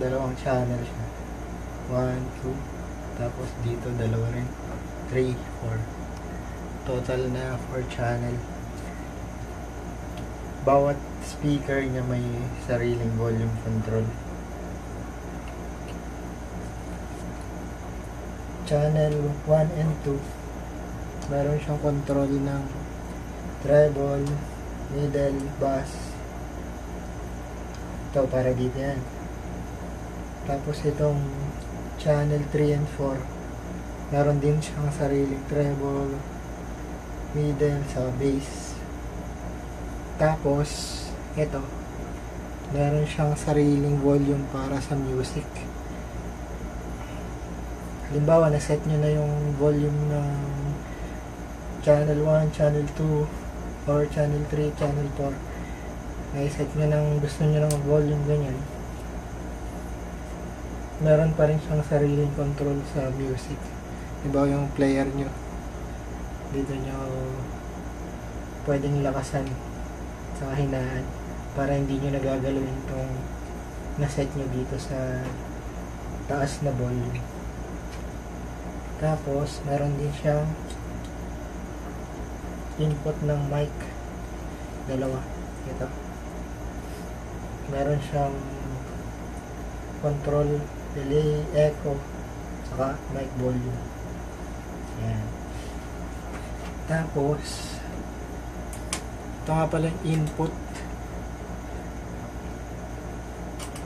dalawang channel siya. 1, 2, tapos dito dalawa rin. 3, 4. Total na 4 channel. Bawat speaker niya may sariling volume control. Channel 1 and 2, meron siyang control ng treble, middle, bass. Ito para dito yan. Tapos itong channel 3 and 4, meron din siyang sariling treble, middle, sa bass. Tapos ito, meron siyang sariling volume para sa music. Halimbawa, na-set nyo na yung volume ng channel 1, channel 2, or channel 3, channel 4. Na-set nyo ng gusto nyo ng volume ganyan. Meron pa rin siyang sariling control sa music. Halimbawa, yung player nyo, dito nyo pwedeng lakasan sa kahinaan para hindi nyo nagagalawin itong na-set nyo dito sa taas na volume. Tapos, meron din siyang input ng mic. Dalawa. Ito. Meron siyang control, delay, echo, saka mic volume. Ayan. Tapos, ito nga pala yung input.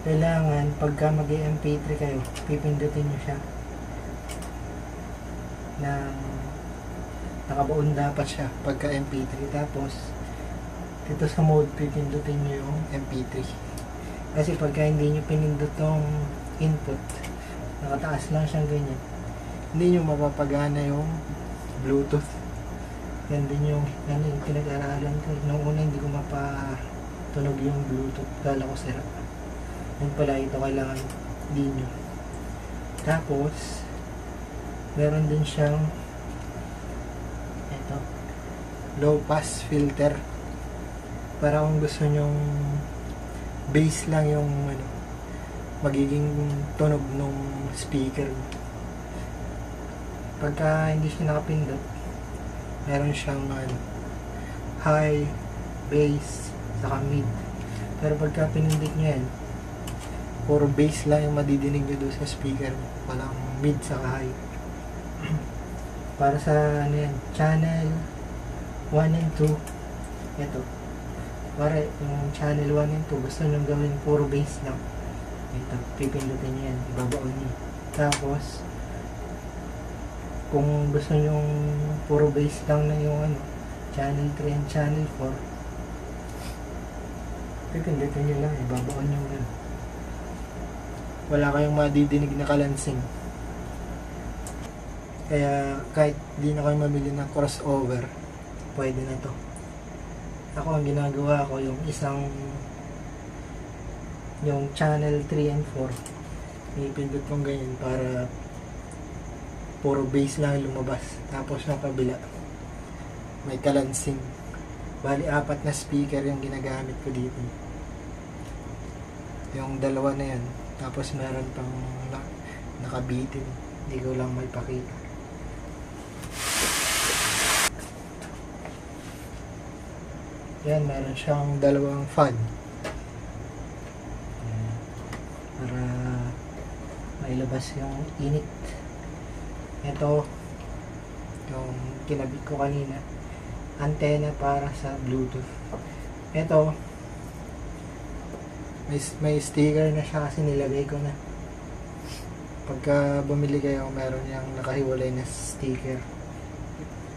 Kailangan, pagka mag-MP3 kayo, pipindutin nyo siya na nakabaon dapat siya pagka MP3. Tapos dito sa mode pipindutin nyo yung MP3, kasi pagka hindi nyo pinindot yung input, nakataas lang siyang ganyan, hindi nyo mapapagana yung Bluetooth. Yan din yung pinag-aralan ko. Nung una hindi ko mapatunog yung Bluetooth, kala ko sira. Yun pala, ito kailangan din nyo. Tapos meron din siyang ito, low pass filter, para kung gusto nyong bass lang yung magiging tunog ng speaker. Pagka hindi siya nakapindot, meron siyang high, bass, saka mid. Pero pagka pinindot nyo yan, puro bass lang yung madidinig nyo doon sa speaker, walang mid saka high. Para sa yan, channel 1 and 2, ito, para yung channel 1 and 2 gusto nyo gawin puro bass lang, ito, pipindutin nyo yan, ibabaon nyo. Tapos kung gusto nyo puro bass lang na yung channel 3 and channel 4, pipindutin nyo lang, ibabaon nyo yan. Wala kayong madidinig na kalansing. Kaya kahit di na kayo mabili ng crossover, pwede na to. Ako, ang ginagawa ko, yung channel 3 and 4, ipindot kong ganyan para puro bass lang lumabas. Tapos yung kabila, may kalansing. Bali, 4 na speaker yung ginagamit ko dito. Yung dalawa na yan. Tapos meron pang nakabitin. Hindi ko lang may pakita. Yan, meron siyang dalawang fan. Para mailabas yung init. Ito, yung kinabit ko kanina, antenna para sa Bluetooth. Ito, may sticker na siya kasi nilagay ko na. Pagka bumili kayo, meron yung nakahiwalay na sticker.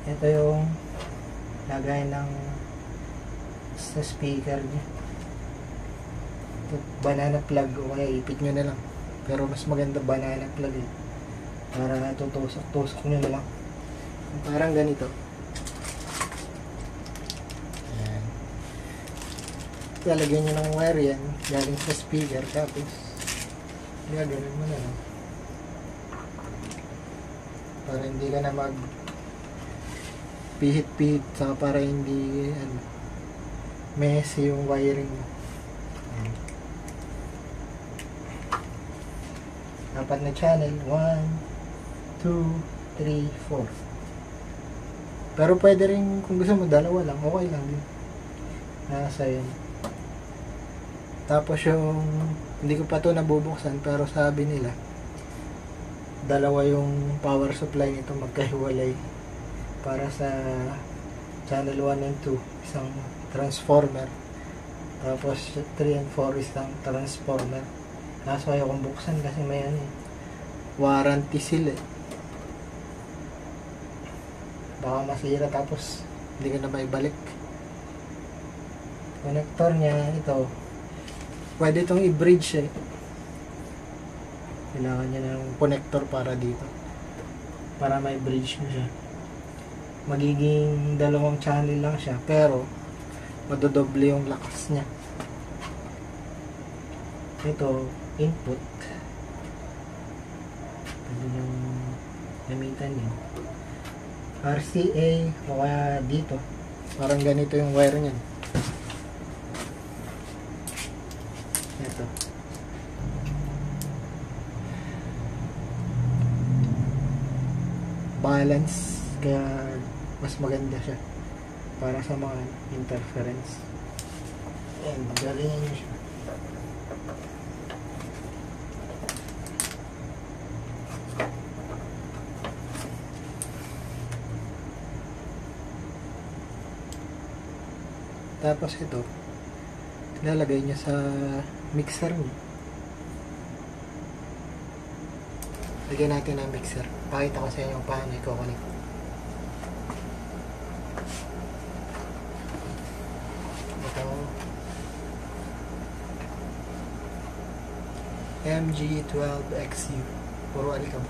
Ito yung lagay ng sa speaker niya. Ito, banana plug, o kaya ipit nyo na lang. Pero mas maganda banana plug para tutusok nyo na lang. Parang ganito. Ayan. Lalagyan nyo ng wire yan galing sa speaker, tapos gaganon mo na lang para hindi ka na mag pihit-pihit, saka para hindi messy yung wiring mo. apat na channel. 1, 2, 3, 4. Pero pwede rin kung gusto mo dalawa lang, okay lang din. Nasa yun. Tapos yung hindi ko pa to nabubuksan pero sabi nila dalawa yung power supply nito magkahiwalay para sa channel 1 and 2, isang transformer. Tapos 3 and 4 isang transformer. Kaso ayaw kong buksan kasi may warranty sila. Baka masira tapos hindi ko na maibalik. Connector niya ito. Pwede itong i-bridge Kailangan niya ng connector para dito. Para may bridge mo siya. Magiging dalawang channel lang siya pero madodoble yung lakas niya. Ito, input. Pwede niyong gamitan yun. RCA o kaya dito. Parang ganito yung wire niyan. Ito. Balance. Kaya mas maganda siya. Para sa mga interference. And galing siya. Tapos ito, ilalagay niya sa mixer niya. Lagyan natin ang mixer. Pakita ko sa inyo paano i-connect. Ito. MG12XU. Puro alikab.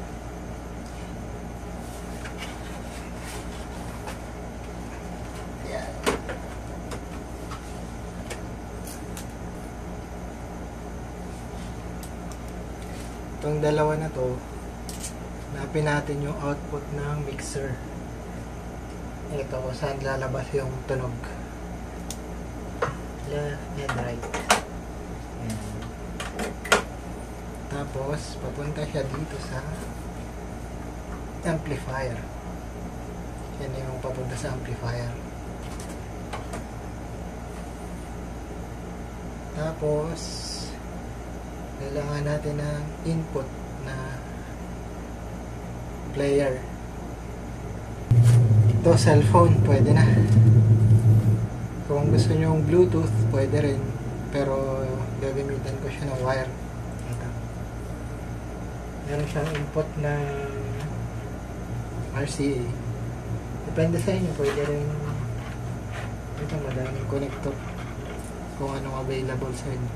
Itong dalawa na to, hanapin natin yung output ng mixer. Ito kung saan lalabas yung tunog. Left and right. Ayan. Tapos, papunta siya dito sa amplifier. Yan yung papunta sa amplifier. Tapos, kailangan natin ng input na player. Ito, cellphone, pwede na. Kung gusto nyo yung Bluetooth, pwede rin. Pero, gagamitan ko siya ng wire. Ito. Meron siyang input na RCA. Depende sa inyo, pwede rin. Ito, madaming connector. Kung anong available sa inyo.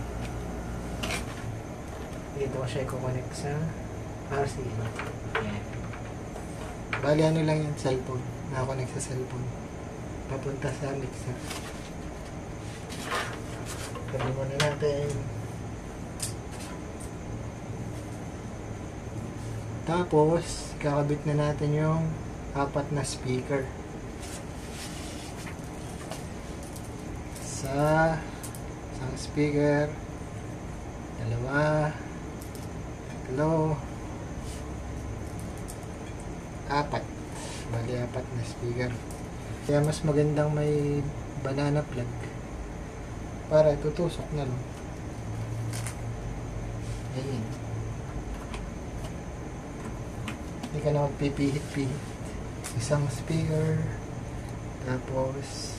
Dito ko siya i-connect sa RCA. Yan. Bali ano lang yung cellphone. Nakakonect sa cellphone. Papunta sa mixer. Tabi muna natin. Tapos, kakabit na natin yung apat na speaker. Sa isang speaker, dalawa, tatlo, apat. Bali, apat na speaker. Kaya mas magandang may banana plug para itutusok na lang. Ayan. Hindi ka na magpipihit-pihit. Isang speaker, tapos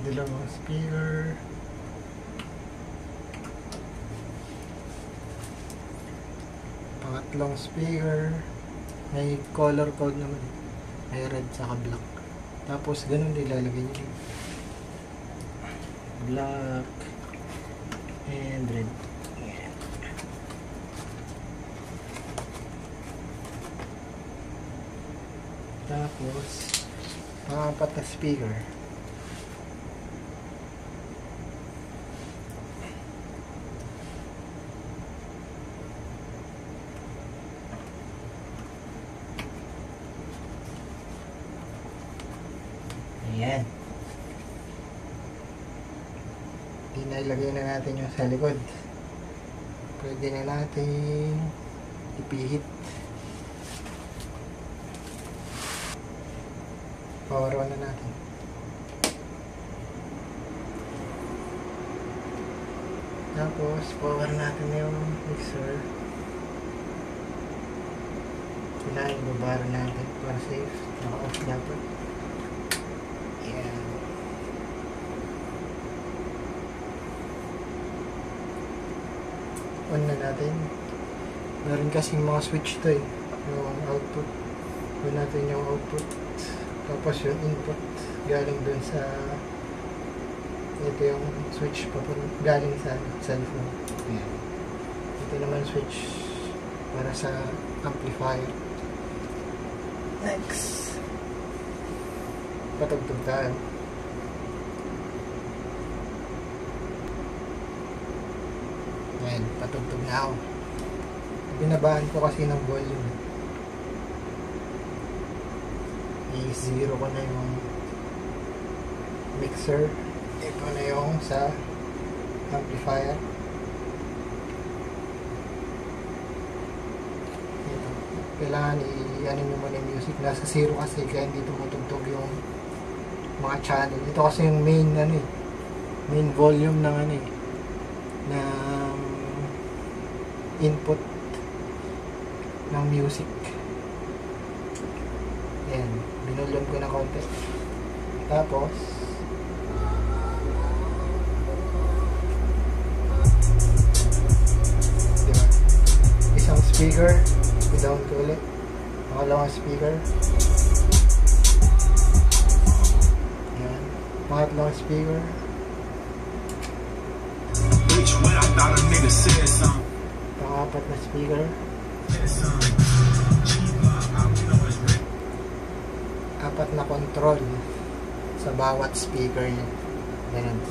dalawang speaker, pangatlong speaker, may color code naman, may red saka black. Tapos ganun din ilalagay nyo din, black and red. Tapos pangapat na speaker. Ayan. ilagay na natin yung sa likod. Pwede na natin ipihit. Power on na natin. Tapos power natin yung mixer. Kailangan ibabara natin para safe. Naka-off dapat. Ayan. On na natin. Meron kasing mga switch to eh. Yung output. On natin yung output. Tapos yung input galing dun sa ito yung switch galing sa cellphone. Ayan. Ito naman switch para sa amplifier. Next. Patugtog tayo. Ayan, patugtog na ako. Binabaan ko kasi ng volume. I-zero ko na yung mixer. Ito na yung sa amplifier. Ito. Kailangan i-ano nyo muna yung music. Nasa zero kasi kaya hindi tumutugtog yung mga channel. Ito kasi yung main ano eh. Main volume ng ano eh. Ng input ng music. Ayan. Binulon ko na konti. Tapos diba? Isang speaker, i-down ko ulit. Pangalawang speaker. Ayan. Pangatlong speaker. Pangapat na speaker. Apat na control sa bawat speaker niya. Ganun.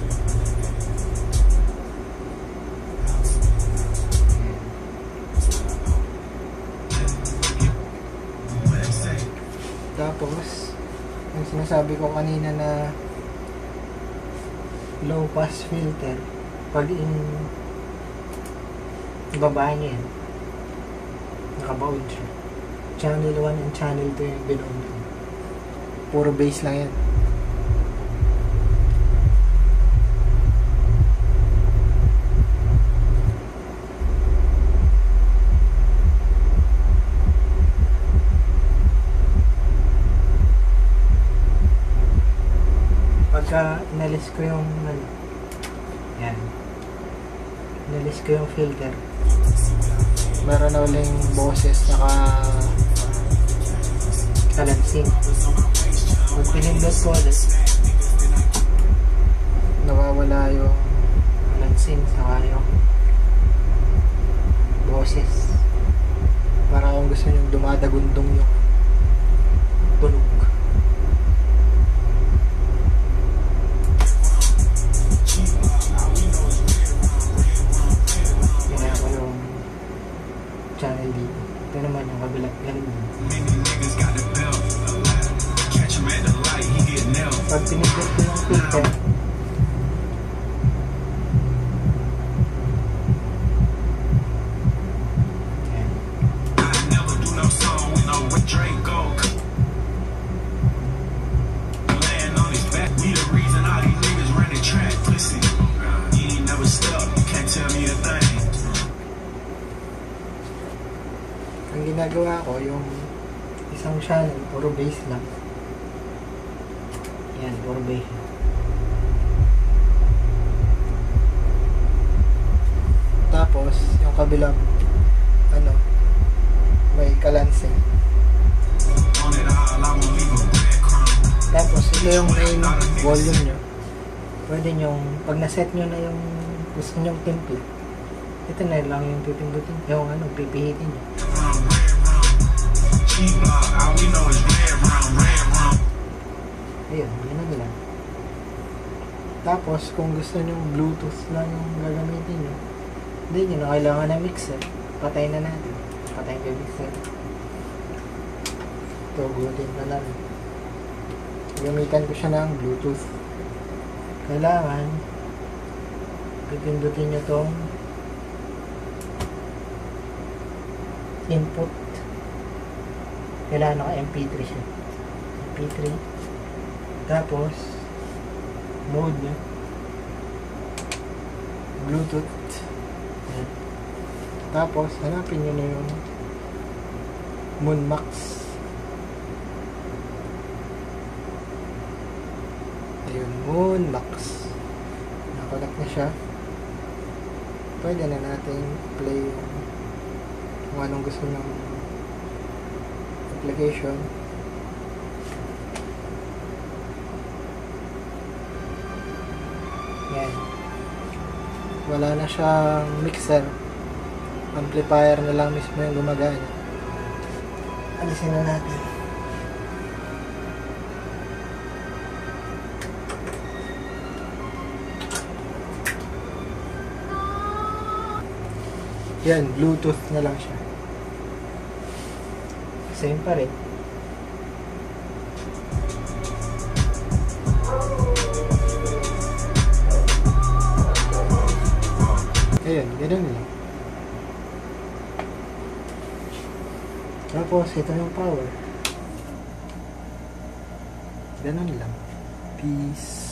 Tapos yung sinasabi ko kanina na low pass filter, pag ibabaan niya yan, nakabaon siya. Channel 1 and channel 2 yung binoon ko. Puro bass lang yan. Pagka inalis ko yung ano, yan, inalis ko yung filter, meron na uling boses kalansing. Pag pinindot ko ulit, nawawala yung kalansing saka yung boses. Para kung gusto nyo dumadagundong yung tunog. Kaya ko yung channel dito. Ito naman yung kabila. Ganun yun. Pag pinindot ko yung filter, ang ginagawa ko yung isang channel, puro bass lang. Yan, puro bass. Tapos, yung kabilang ano, may kalansing. Tapos, ito yung main volume nyo. Pwede nyo, pag naset nyo na yung gusto nyo template, ito na lang yung pipindutin, yung ano, pipihitin nyo. Ayun, yun na lang. Tapos, kung gusto nyo Bluetooth lang yung gagamitin nyo, hindi nyo na kailangan na mixer. Patay na natin. Patay na yung mixer. Tugutin na lang. Gamitan ko siya ng Bluetooth. Kailangan pipindutin nyo tong input. Kailangan naka MP3 siya. MP3. Tapos mode nyo Bluetooth. Ayan. Tapos hanapin nyo na yung Moonmax. Ayun, Moonmax. Nakolect na siya. Pwede na natin play yung kung anong gusto ng application. Yan. Wala na siyang mixer. Amplifier na lang mismo yung gumagana. Alisin na natin. Yan, Bluetooth na lang siya. Same pa rin. Ayun, ganun lang. Tapos, ito yung power. Ganun lang. Peace.